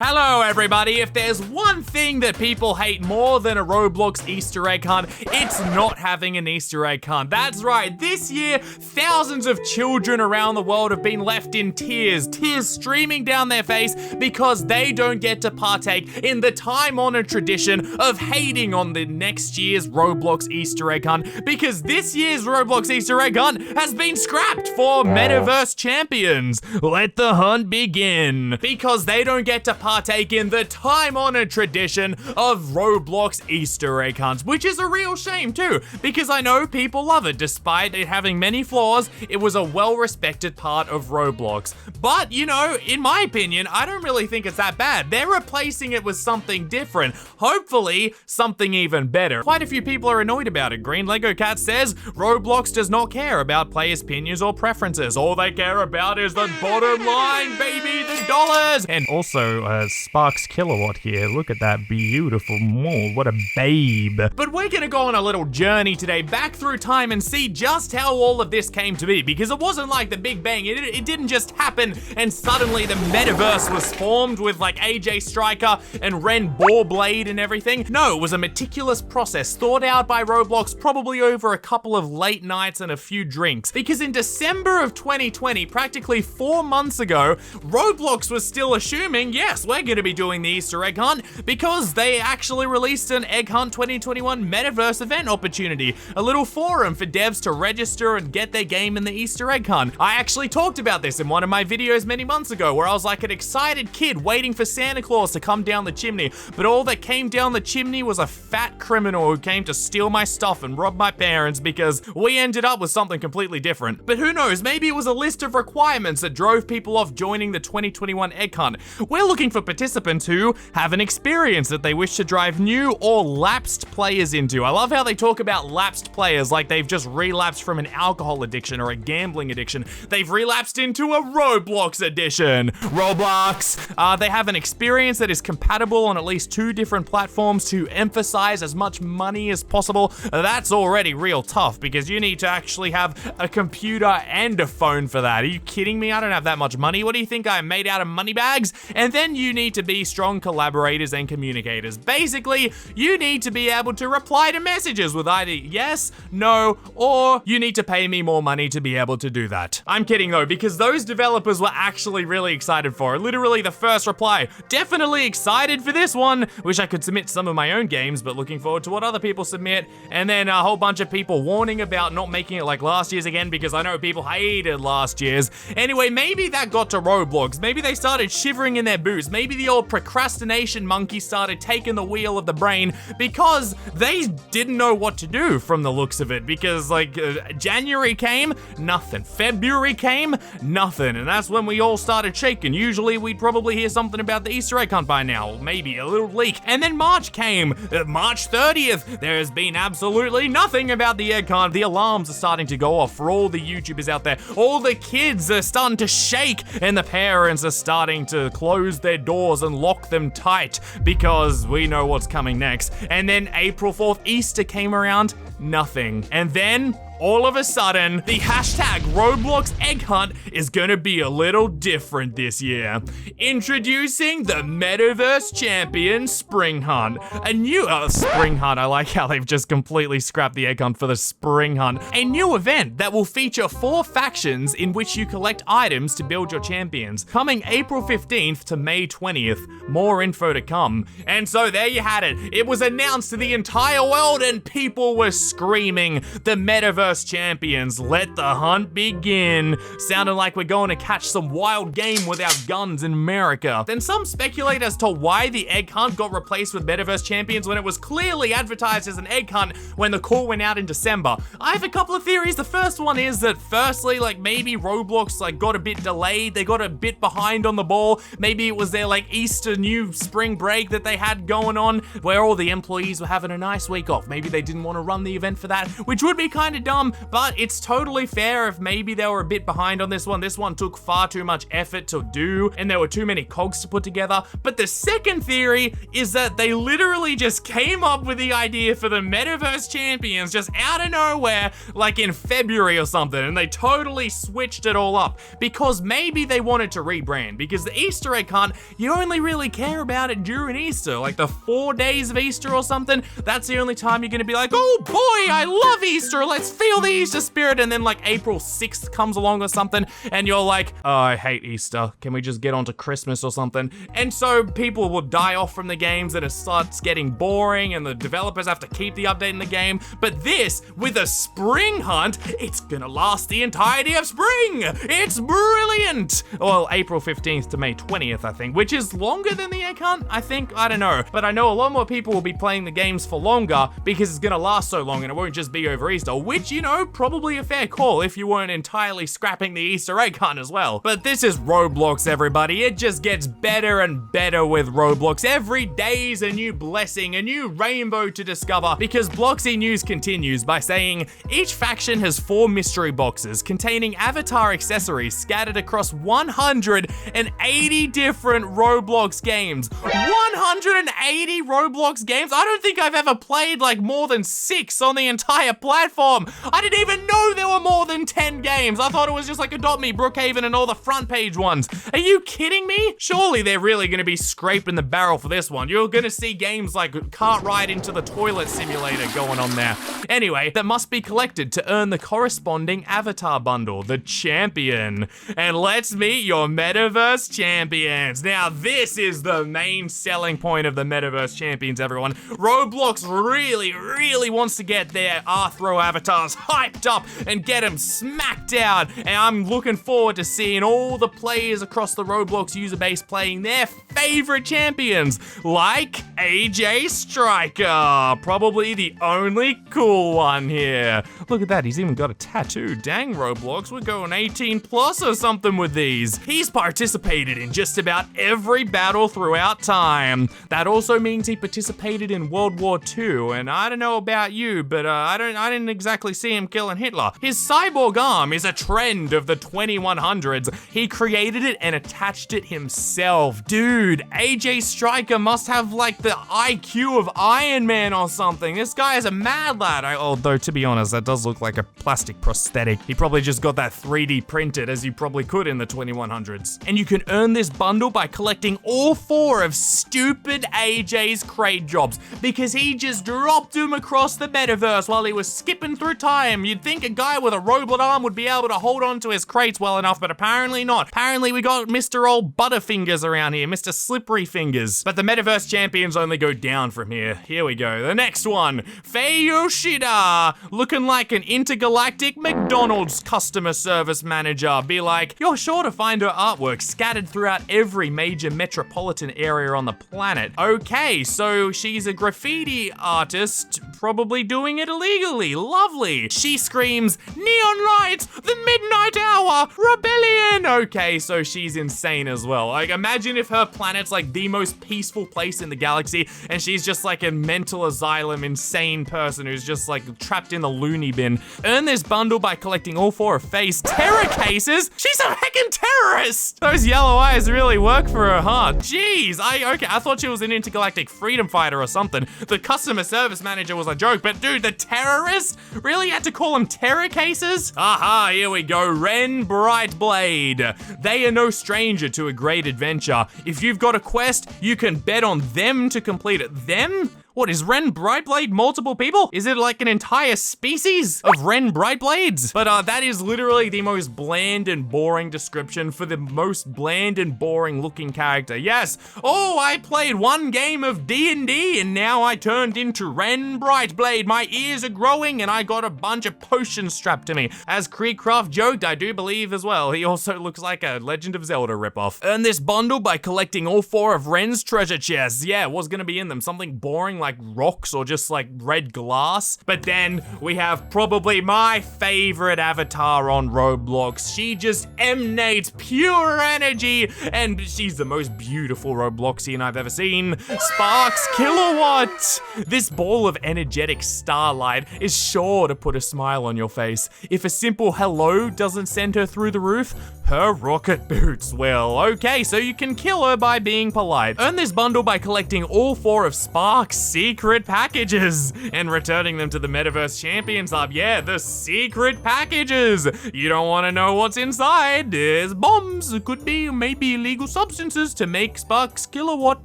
Hello everybody, if there's one thing that people hate more than a Roblox Easter egg hunt, it's not having an Easter egg hunt. That's right, this year, thousands of children around the world have been left in tears streaming down their face because they don't get to partake in the time-honored tradition of hating on the next year's Roblox Easter egg hunt, because this year's Roblox Easter egg hunt has been scrapped for Metaverse champions. Let the hunt begin. Because they don't get to partake in the time-honored tradition of Roblox Easter egg hunts, which is a real shame too, because I know people love it. Despite it having many flaws, it was a well-respected part of Roblox. But, you know, in my opinion, I don't really think it's that bad. They're replacing it with something different. Hopefully, something even better. Quite a few people are annoyed about it. Green Lego Cat says, Roblox does not care about players' opinions or preferences. All they care about is the bottom line, baby, the dollars! And also, Sparks Kilowatt here. Look at that beautiful mole. What a babe. But we're gonna go on a little journey today back through time and see just how all of this came to be, because it wasn't like the Big Bang. It didn't just happen and suddenly the metaverse was formed with like AJ Striker and Ren Boarblade and everything. No, it was a meticulous process thought out by Roblox, probably over a couple of late nights and a few drinks. Because in December of 2020, practically 4 months ago, Roblox was still assuming, yes, we're gonna be doing the Easter egg hunt, because they actually released an Egg Hunt 2021 Metaverse event opportunity, a little forum for devs to register and get their game in the Easter egg hunt. I actually talked about this in one of my videos many months ago, where I was like an excited kid waiting for Santa Claus to come down the chimney, but all that came down the chimney was a fat criminal who came to steal my stuff and rob my parents, because we ended up with something completely different. But who knows, maybe it was a list of requirements that drove people off joining the 2021 Egg Hunt. We're looking for participants who have an experience that they wish to drive new or lapsed players into. I love how they talk about lapsed players like they've just relapsed from an alcohol addiction or a gambling addiction. They've relapsed into a Roblox addiction. Roblox. They have an experience that is compatible on at least 2 different platforms to emphasize as much money as possible. That's already real tough, because you need to actually have a computer and a phone for that. Are you kidding me? I don't have that much money. What do you think I'm made out of money bags? And then you need to be strong collaborators and communicators. Basically, you need to be able to reply to messages with either yes, no, or you need to pay me more money to be able to do that. I'm kidding though, because those developers were actually really excited for it. Literally the first reply, definitely excited for this one. Wish I could submit some of my own games, but looking forward to what other people submit. And then a whole bunch of people warning about not making it like last year's again, because I know people hated last year's. Anyway, maybe that got to Roblox. Maybe they started shivering in their boots. Maybe the old procrastination monkey started taking the wheel of the brain, because they didn't know what to do from the looks of it, because like January came, nothing. February came, nothing. And that's when we all started shaking. Usually we'd probably hear something about the Easter egg hunt by now, maybe a little leak. And then March came, March 30th. There has been absolutely nothing about the egg hunt. The alarms are starting to go off for all the YouTubers out there. All the kids are starting to shake, and the parents are starting to close their doors and lock them tight, because we know what's coming next. And then April 4th, Easter came around, nothing. And then all of a sudden, the hashtag Roblox Egg Hunt is gonna be a little different this year. Introducing the Metaverse Champion Spring Hunt. A new Spring Hunt. I like how they've just completely scrapped the Egg Hunt for the Spring Hunt. A new event that will feature 4 factions in which you collect items to build your champions. Coming April 15th to May 20th. More info to come. And so there you had it. It was announced to the entire world and people were screaming, the Metaverse champions, let the hunt begin. Sounded like we're going to catch some wild game with our guns in America. Then some speculate as to why the egg hunt got replaced with Metaverse champions when it was clearly advertised as an egg hunt when the call went out in December. I have a couple of theories. The first one is that firstly, like maybe Roblox like got a bit delayed. They got a bit behind on the ball. Maybe it was their like Easter new spring break that they had going on where all the employees were having a nice week off. Maybe they didn't want to run the event for that, which would be kind of dumb, dumb, but it's totally fair if maybe they were a bit behind on this one. This one took far too much effort to do, and there were too many cogs to put together. But the second theory is that they literally just came up with the idea for the Metaverse Champions just out of nowhere, like in February or something, and they totally switched it all up because maybe they wanted to rebrand, because the Easter egg hunt, you only really care about it during Easter, like the 4 days of Easter or something. That's the only time you're gonna be like, oh boy, I love Easter, let's feel the Easter spirit. And then like April 6th comes along or something, and you're like, oh, I hate Easter. Can we just get on to Christmas or something? And so people will die off from the games and it starts getting boring and the developers have to keep the update in the game. But this, with a spring hunt, it's gonna last the entirety of spring. It's brilliant. Well, April 15th to May 20th, I think, which is longer than the egg hunt, I think. I don't know. But I know a lot more people will be playing the games for longer because it's gonna last so long and it won't just be over Easter, which, you know, probably a fair call if you weren't entirely scrapping the Easter egg hunt as well. But this is Roblox, everybody. It just gets better and better with Roblox. Every day is a new blessing, a new rainbow to discover, because Bloxy News continues by saying, each faction has 4 mystery boxes containing avatar accessories scattered across 180 different Roblox games. 180 Roblox games? I don't think I've ever played like more than 6 on the entire platform. I didn't even know there were more than 10 games. I thought it was just like Adopt Me, Brookhaven, and all the front page ones. Are you kidding me? Surely they're really gonna be scraping the barrel for this one. You're gonna see games like Cart Ride into the Toilet Simulator going on there. Anyway, that must be collected to earn the corresponding avatar bundle, the champion. And let's meet your Metaverse champions. Now, this is the main selling point of the Metaverse champions, everyone. Roblox really wants to get their Arthro avatars hyped up and get them smacked down. And I'm looking forward to seeing all the players across the Roblox user base playing their favorite champions, like AJ Striker, probably the only cool one here. Look at that, he's even got a tattoo. Dang, Roblox, we're going 18 plus or something with these. He's participated in just about every battle throughout time. That also means he participated in World War II, and I don't know about you, but I didn't exactly see him killing Hitler. His cyborg arm is a trend of the 2100s. He created it and attached it himself. Dude, AJ Striker must have like the IQ of Iron Man or something. This guy is a mad lad. Although, to be honest, that does look like a plastic prosthetic. He probably just got that 3D printed, as you probably could in the 2100s. And you can earn this bundle by collecting all 4 of stupid AJ's crate jobs, because he just dropped them across the metaverse while he was skipping through time. You'd think a guy with a robot arm would be able to hold on to his crates well enough, but apparently not. Apparently we got Mr. Old Butterfingers around here, Mr. Slippery Fingers. But the Metaverse champions only go down from here. Here we go. The next one, Faye Yoshida, looking like an intergalactic McDonald's customer service manager. Be like, you're sure to find her artwork scattered throughout every major metropolitan area on the planet. Okay, so she's a graffiti artist, probably doing it illegally. Lovely. She screams, neon lights, the midnight hour, rebellion. Okay, so she's insane as well. Like, imagine if her planet's like the most peaceful place in the galaxy and she's just like a mental asylum insane person who's just like trapped in the loony bin. Earn this bundle by collecting all 4 of Faye's terror cases. She's a heckin' terrorist. Those yellow eyes really work for her, huh? Jeez, I thought she was an intergalactic freedom fighter or something. The customer service manager was a joke, but dude, the terrorist? Really had to call them terror cases? Aha, here we go. Ren Brightblade. They are no stranger to a great adventure. If you've got a quest, you can bet on them to complete it. Them? What, is Ren Brightblade multiple people? Is it like an entire species of Ren Brightblades? But that is literally the most bland and boring description for the most bland and boring looking character. Yes, oh, I played one game of D&D and now I turned into Ren Brightblade. My ears are growing and I got a bunch of potions strapped to me. As Creecraft joked, I do believe as well, he also looks like a Legend of Zelda ripoff. Earn this bundle by collecting all 4 of Ren's treasure chests. Yeah, what's gonna be in them? Something boring like like rocks or just like red glass. But then we have probably my favorite avatar on Roblox. She just emanates pure energy, and she's the most beautiful Robloxian I've ever seen. Sparks Kilowatt! This ball of energetic starlight is sure to put a smile on your face. If a simple hello doesn't send her through the roof, her rocket boots will. Okay, so you can kill her by being polite. Earn this bundle by collecting all 4 of Spark's secret packages and returning them to the Metaverse Champions Hub. Yeah, the secret packages. You don't want to know what's inside. There's bombs. It could be maybe illegal substances to make Spark's Kilowatt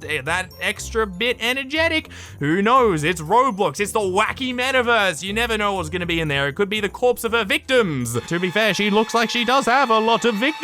that extra bit energetic. Who knows? It's Roblox. It's the wacky Metaverse. You never know what's going to be in there. It could be the corpse of her victims. To be fair, she looks like she does have a lot of victims.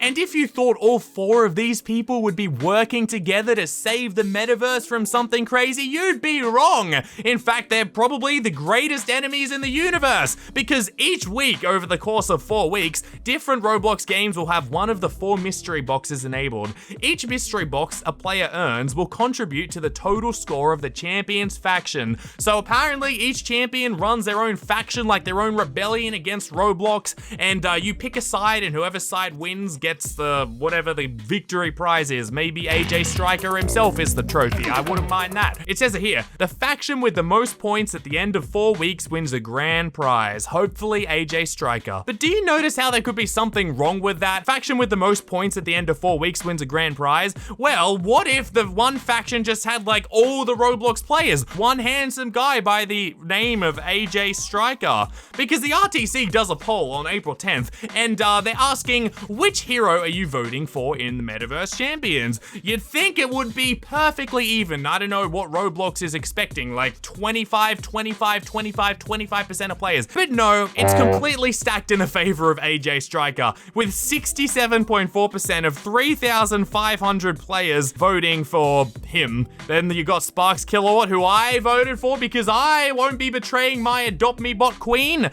And if you thought all 4 of these people would be working together to save the Metaverse from something crazy, you'd be wrong. In fact, they're probably the greatest enemies in the universe, because each week over the course of 4 weeks, different Roblox games will have one of the 4 mystery boxes enabled. Each mystery box a player earns will contribute to the total score of the champion's faction. So apparently each champion runs their own faction, like their own rebellion against Roblox, and you pick a side, and whoever side wins gets the whatever the victory prize is. Maybe AJ Striker himself is the trophy. I wouldn't mind that. It says it here. The faction with the most points at the end of 4 weeks wins a grand prize. Hopefully AJ Striker. But do you notice how there could be something wrong with that? Faction with the most points at the end of 4 weeks wins a grand prize. Well, what if the one faction just had like all the Roblox players? One handsome guy by the name of AJ Striker. Because the RTC does a poll on April 10th, and they're asking, which hero are you voting for in the Metaverse Champions? You'd think it would be perfectly even. I don't know what Roblox is expecting, like 25% of players. But no, it's completely stacked in the favor of AJ Striker, with 67.4% of 3,500 players voting for him. Then you got Sparks Kilowatt, who I voted for because I won't be betraying my Adopt Me Bot queen.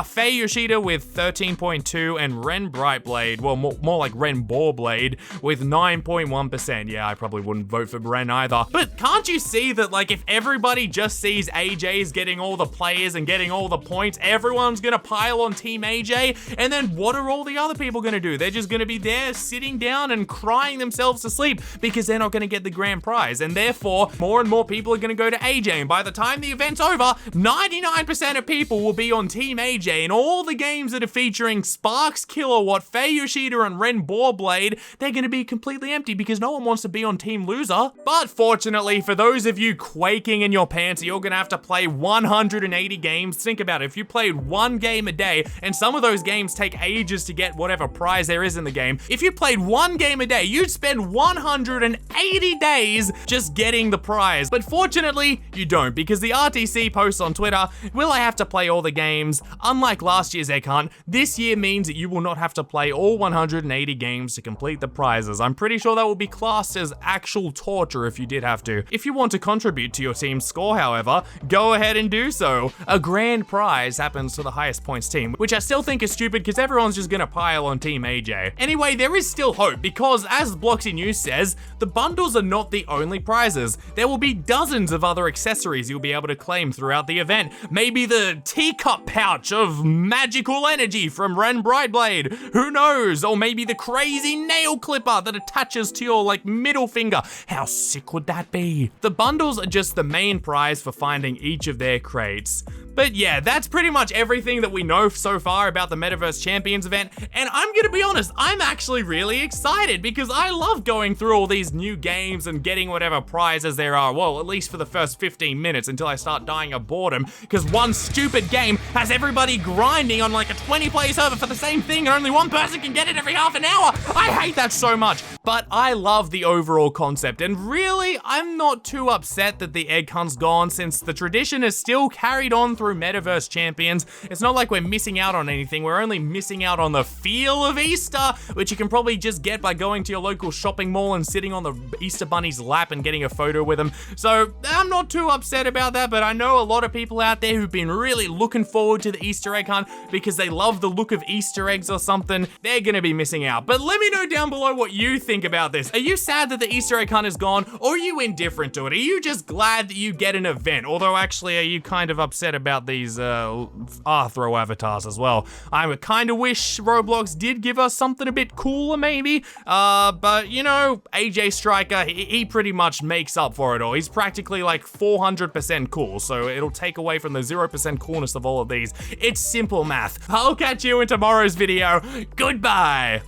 Faye Yoshida with 13.2, and Ren Brightblade, well, more like Ren Boreblade with 9.1%. Yeah, I probably wouldn't vote for Ren either. But can't you see that, like, if everybody just sees AJ's getting all the players and getting all the points, everyone's gonna pile on Team AJ, and then what are all the other people gonna do? They're just gonna be there sitting down and crying themselves to sleep because they're not gonna get the grand prize, and therefore more and more people are gonna go to AJ, and by the time the event's over, 99% of people will be on Team AJ, and all the games that are featuring Sparks Kilowatt, Faye Yoshida, and Ren Boreblade, they're gonna be completely empty because no one wants to be on Team Loser. But fortunately, for those of you quaking in your pants, you're gonna have to play 180 games. Think about it, if you played 1 game a day, and some of those games take ages to get whatever prize there is in the game, if you played 1 game a day, you'd spend 180 days just getting the prize. But fortunately, you don't, because the RTC posts on Twitter, will I have to play all the games? Unlike last year's Egg Hunt, this year means that you will not have to play all 180 games to complete the prizes. I'm pretty sure that will be classed as actual torture if you did have to. If you want to contribute to your team's score, however, go ahead and do so. A grand prize happens to the highest points team, which I still think is stupid because everyone's just gonna pile on Team AJ. Anyway, there is still hope because, as Bloxy News says, the bundles are not the only prizes. There will be dozens of other accessories you'll be able to claim throughout the event. Maybe the teacup pouch of magical energy from Ren Brightblade. Who knows? Or maybe the crazy nail clipper that attaches to your like middle finger. How sick would that be? The bundles are just the main prize for finding each of their crates. But yeah, that's pretty much everything that we know so far about the Metaverse Champions event, and I'm gonna be honest, I'm actually really excited because I love going through all these new games and getting whatever prizes there are, well, at least for the first 15 minutes until I start dying of boredom, because one stupid game has everybody grinding on like a 20-player server for the same thing and only one person can get it every half an hour. I hate that so much, but I love the overall concept, and really, I'm not too upset that the Egg Hunt's gone since the tradition is still carried on through true Metaverse champions, it's not like we're missing out on anything. We're only missing out on the feel of Easter, which you can probably just get by going to your local shopping mall and sitting on the Easter Bunny's lap and getting a photo with him. So I'm not too upset about that, but I know a lot of people out there who've been really looking forward to the Easter egg hunt because they love the look of Easter eggs or something. They're gonna be missing out. But let me know down below what you think about this. Are you sad that the Easter egg hunt is gone, or are you indifferent to it? Are you just glad that you get an event? Although actually, are you kind of upset about these Arthro avatars as well? I would kind of wish Roblox did give us something a bit cooler maybe, but you know, AJ Striker, he pretty much makes up for it all. He's practically like 400% cool, so it'll take away from the 0% coolness of all of these. It's simple math. I'll catch you in tomorrow's video. Goodbye.